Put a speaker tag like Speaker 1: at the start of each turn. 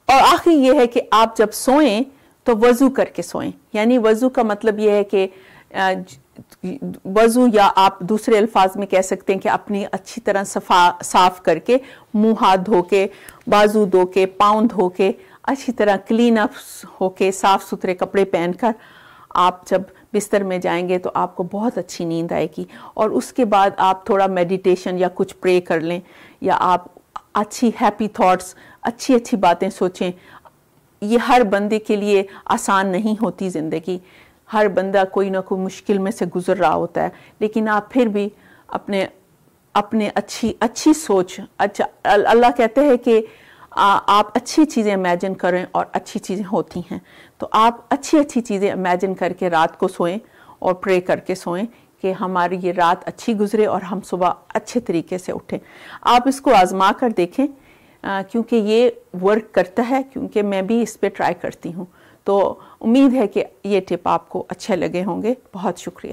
Speaker 1: اور آخری یہ ہے کہ آپ جب سوئیں تو وضو کر کے سوئیں. یعنی وضو کا مطلب یہ ہے کہ وضو، یا آپ دوسرے الفاظ میں کہہ سکتے ہیں کہ اپنی اچھی طرح صاف کر کے، منہ ہاتھ دھو کے، بازو دھو کے، پاؤں دھو کے، اچھی طرح کلین اپ ہو کے، صاف ستھرے کپڑے پہن کر آپ جب بستر میں جائیں گے تو آپ کو بہت اچھی نیند آئے گی. اور اس کے بعد آپ تھوڑا میڈیٹیشن یا کچھ پرے کر لیں، یا آپ اچھی ہیپی تھاٹس، اچھی باتیں سوچیں. یہ ہر بندے کے لیے آسان نہیں ہوتی زندگی، ہر بندہ کوئی نہ کوئی مشکل میں سے گزر رہا ہوتا ہے، لیکن آپ پھر بھی اپنے اچھی سوچ، اللہ کہتے ہیں کہ آپ اچھی چیزیں امیجن کریں اور اچھی چیزیں ہوتی ہیں. تو آپ اچھی چیزیں امیجن کر کے رات کو سوئیں اور پرے کر کے سوئیں کہ ہماری یہ رات اچھی گزرے اور ہم صبح اچھے طریقے سے اٹھیں. آپ اس کو آزما کر دیکھیں، کیونکہ یہ ورک کرتا ہے، کیونکہ میں بھی اس پہ ٹرائی کرتی ہوں. تو امید ہے کہ یہ ٹپ آپ کو اچھے لگے ہوں گے. بہت شکریہ.